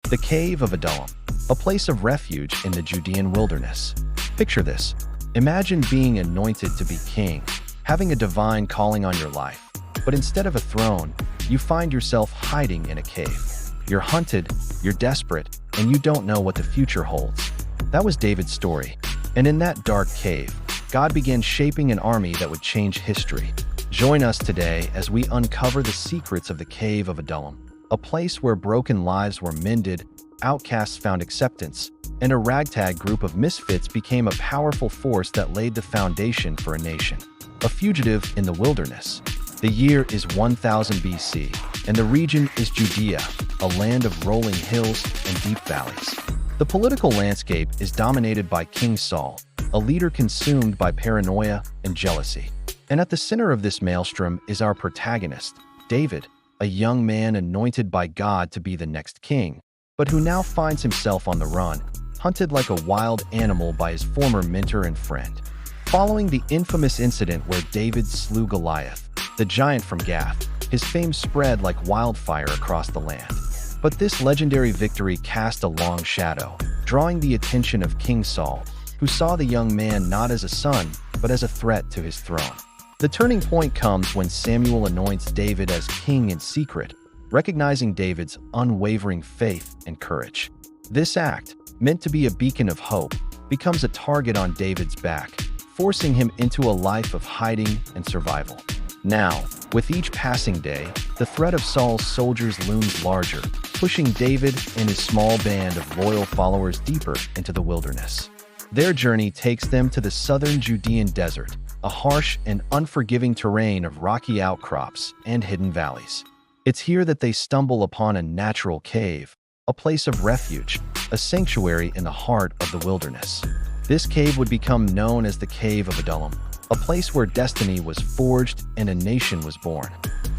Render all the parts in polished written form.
The Cave of Adullam, a place of refuge in the Judean wilderness. Picture this. Imagine being anointed to be king, having a divine calling on your life. But instead of a throne, you find yourself hiding in a cave. You're hunted, you're desperate, and you don't know what the future holds. That was David's story. And in that dark cave, God began shaping an army that would change history. Join us today as we uncover the secrets of the Cave of Adullam, a place where broken lives were mended, outcasts found acceptance, and a ragtag group of misfits became a powerful force that laid the foundation for a nation. A fugitive in the wilderness. The year is 1000 BC, and the region is Judea, a land of rolling hills and deep valleys. The political landscape is dominated by King Saul, a leader consumed by paranoia and jealousy. And at the center of this maelstrom is our protagonist, David, a young man anointed by God to be the next king, but who now finds himself on the run, hunted like a wild animal by his former mentor and friend. Following the infamous incident where David slew Goliath, the giant from Gath, his fame spread like wildfire across the land. But this legendary victory cast a long shadow, drawing the attention of King Saul, who saw the young man not as a son, but as a threat to his throne. The turning point comes when Samuel anoints David as king in secret, recognizing David's unwavering faith and courage. This act, meant to be a beacon of hope, becomes a target on David's back, forcing him into a life of hiding and survival. Now, with each passing day, the threat of Saul's soldiers looms larger, pushing David and his small band of loyal followers deeper into the wilderness. Their journey takes them to the southern Judean desert, a harsh and unforgiving terrain of rocky outcrops and hidden valleys. It's here that they stumble upon a natural cave, a place of refuge, a sanctuary in the heart of the wilderness. This cave would become known as the Cave of Adullam, a place where destiny was forged and a nation was born.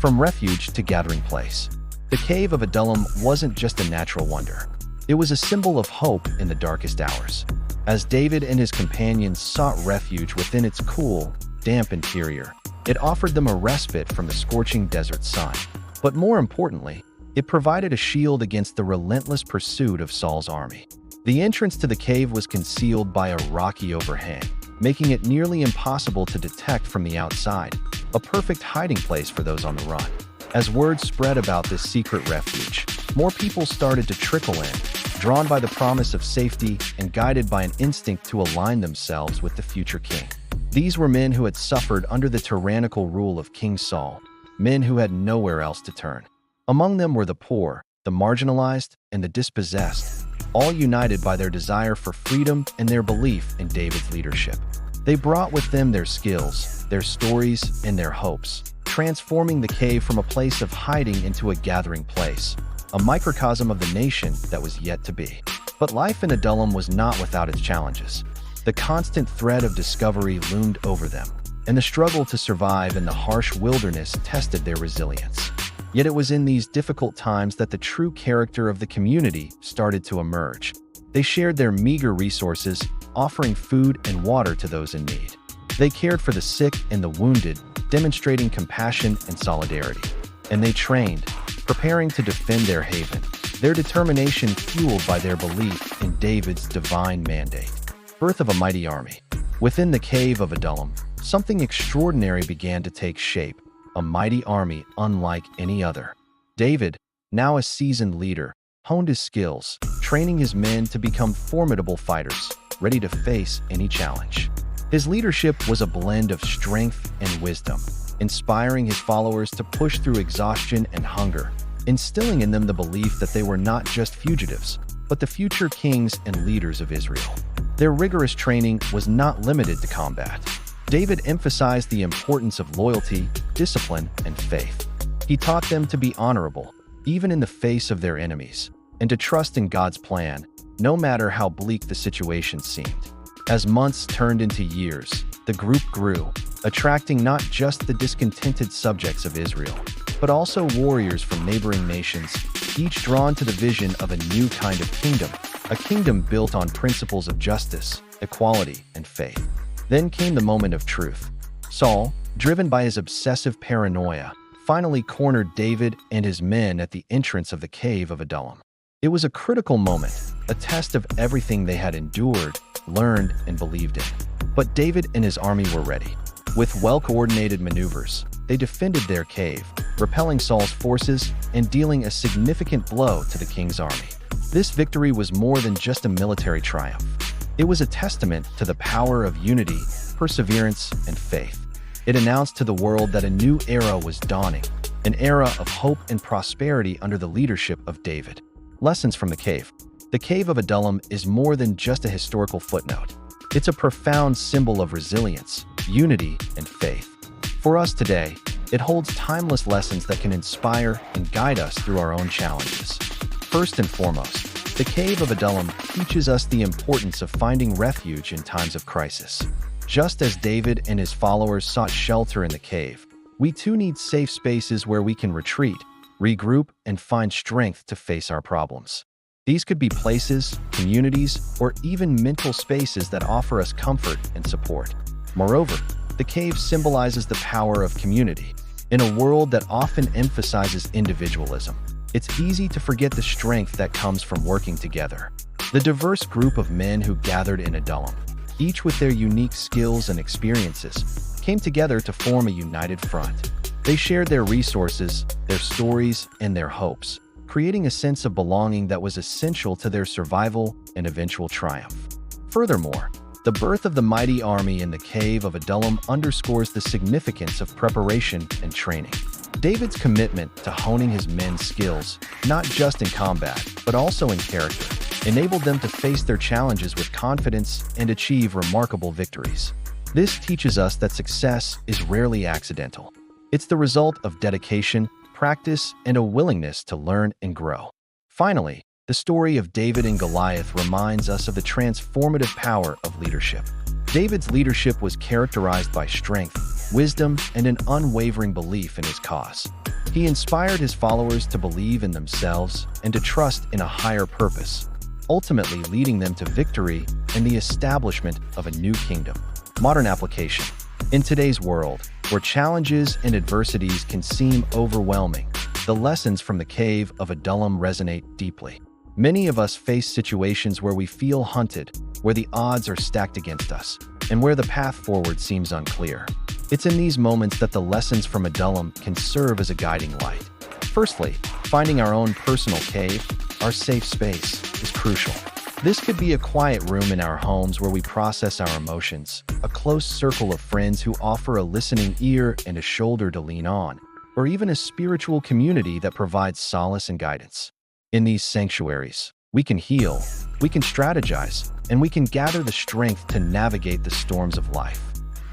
From refuge to gathering place, the Cave of Adullam wasn't just a natural wonder. It was a symbol of hope in the darkest hours. As David and his companions sought refuge within its cool, damp interior, it offered them a respite from the scorching desert sun. But more importantly, it provided a shield against the relentless pursuit of Saul's army. The entrance to the cave was concealed by a rocky overhang, making it nearly impossible to detect from the outside, a perfect hiding place for those on the run. As word spread about this secret refuge, more people started to trickle in, drawn by the promise of safety and guided by an instinct to align themselves with the future king. These were men who had suffered under the tyrannical rule of King Saul, men who had nowhere else to turn. Among them were the poor, the marginalized, and the dispossessed, all united by their desire for freedom and their belief in David's leadership. They brought with them their skills, their stories, and their hopes, transforming the cave from a place of hiding into a gathering place, a microcosm of the nation that was yet to be. But life in Adullam was not without its challenges. The constant threat of discovery loomed over them, and the struggle to survive in the harsh wilderness tested their resilience. Yet it was in these difficult times that the true character of the community started to emerge. They shared their meager resources, offering food and water to those in need. They cared for the sick and the wounded, demonstrating compassion and solidarity. And they trained, preparing to defend their haven, their determination fueled by their belief in David's divine mandate. Birth of a mighty army. Within the Cave of Adullam, something extraordinary began to take shape, a mighty army unlike any other. David, now a seasoned leader, honed his skills, training his men to become formidable fighters, ready to face any challenge. His leadership was a blend of strength and wisdom, inspiring his followers to push through exhaustion and hunger, instilling in them the belief that they were not just fugitives, but the future kings and leaders of Israel. Their rigorous training was not limited to combat. David emphasized the importance of loyalty, discipline, and faith. He taught them to be honorable, even in the face of their enemies, and to trust in God's plan, no matter how bleak the situation seemed. As months turned into years, the group grew, attracting not just the discontented subjects of Israel, but also warriors from neighboring nations, each drawn to the vision of a new kind of kingdom, a kingdom built on principles of justice, equality, and faith. Then came the moment of truth. Saul, driven by his obsessive paranoia, finally cornered David and his men at the entrance of the Cave of Adullam. It was a critical moment, a test of everything they had endured, learned, and believed in. But David and his army were ready. With well-coordinated maneuvers, they defended their cave, repelling Saul's forces and dealing a significant blow to the king's army. This victory was more than just a military triumph. It was a testament to the power of unity, perseverance, and faith. It announced to the world that a new era was dawning, an era of hope and prosperity under the leadership of David. Lessons from the cave. The Cave of Adullam is more than just a historical footnote. It's a profound symbol of resilience, unity, and faith. For us today, it holds timeless lessons that can inspire and guide us through our own challenges. First and foremost, the Cave of Adullam teaches us the importance of finding refuge in times of crisis. Just as David and his followers sought shelter in the cave, we too need safe spaces where we can retreat, regroup, and find strength to face our problems. These could be places, communities, or even mental spaces that offer us comfort and support. Moreover, the cave symbolizes the power of community. In a world that often emphasizes individualism, it's easy to forget the strength that comes from working together. The diverse group of men who gathered in Adullam, each with their unique skills and experiences, came together to form a united front. They shared their resources, their stories, and their hopes, creating a sense of belonging that was essential to their survival and eventual triumph. Furthermore, the birth of the mighty army in the Cave of Adullam underscores the significance of preparation and training. David's commitment to honing his men's skills, not just in combat, but also in character, enabled them to face their challenges with confidence and achieve remarkable victories. This teaches us that success is rarely accidental. It's the result of dedication, practice, and a willingness to learn and grow. Finally, the story of David and Goliath reminds us of the transformative power of leadership. David's leadership was characterized by strength, wisdom, and an unwavering belief in his cause. He inspired his followers to believe in themselves and to trust in a higher purpose, ultimately leading them to victory and the establishment of a new kingdom. Modern application. In today's world, where challenges and adversities can seem overwhelming, the lessons from the Cave of Adullam resonate deeply. Many of us face situations where we feel hunted, where the odds are stacked against us, and where the path forward seems unclear. It's in these moments that the lessons from Adullam can serve as a guiding light. Firstly, finding our own personal cave, our safe space, is crucial. This could be a quiet room in our homes where we process our emotions, a close circle of friends who offer a listening ear and a shoulder to lean on, or even a spiritual community that provides solace and guidance. In these sanctuaries, we can heal, we can strategize, and we can gather the strength to navigate the storms of life.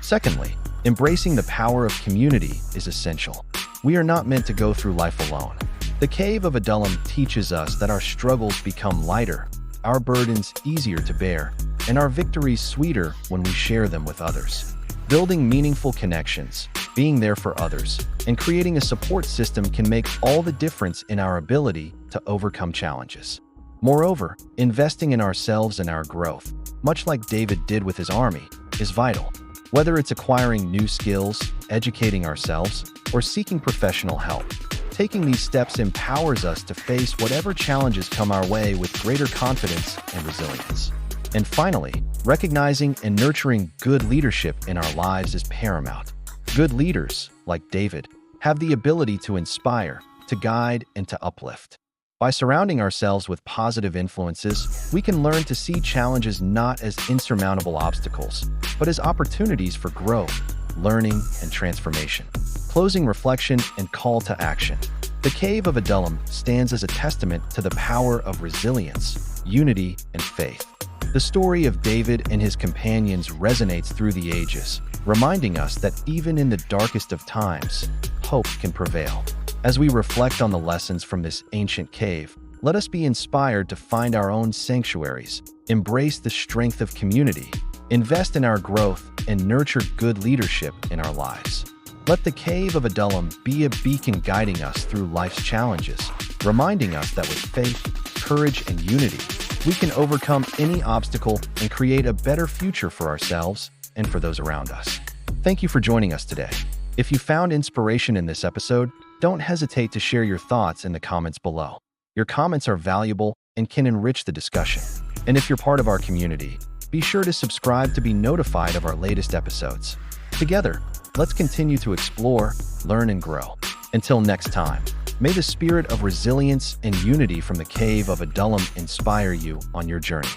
Secondly, embracing the power of community is essential. We are not meant to go through life alone. The Cave of Adullam teaches us that our struggles become lighter, our burdens easier to bear, and our victories sweeter when we share them with others. Building meaningful connections, being there for others, and creating a support system can make all the difference in our ability to overcome challenges. Moreover, investing in ourselves and our growth, much like David did with his army, is vital. Whether it's acquiring new skills, educating ourselves, or seeking professional help, taking these steps empowers us to face whatever challenges come our way with greater confidence and resilience. And finally, recognizing and nurturing good leadership in our lives is paramount. Good leaders, like David, have the ability to inspire, to guide, and to uplift. By surrounding ourselves with positive influences, we can learn to see challenges not as insurmountable obstacles, but as opportunities for growth, learning, and transformation. Closing reflection and call to action. The Cave of Adullam stands as a testament to the power of resilience, unity, and faith. The story of David and his companions resonates through the ages, reminding us that even in the darkest of times, hope can prevail. As we reflect on the lessons from this ancient cave, let us be inspired to find our own sanctuaries, embrace the strength of community, invest in our growth, and nurture good leadership in our lives. Let the Cave of Adullam be a beacon guiding us through life's challenges, reminding us that with faith, courage, and unity, we can overcome any obstacle and create a better future for ourselves and for those around us. Thank you for joining us today. If you found inspiration in this episode, don't hesitate to share your thoughts in the comments below. Your comments are valuable and can enrich the discussion. And if you're part of our community, be sure to subscribe to be notified of our latest episodes. Together, let's continue to explore, learn, and grow. Until next time, may the spirit of resilience and unity from the Cave of Adullam inspire you on your journey.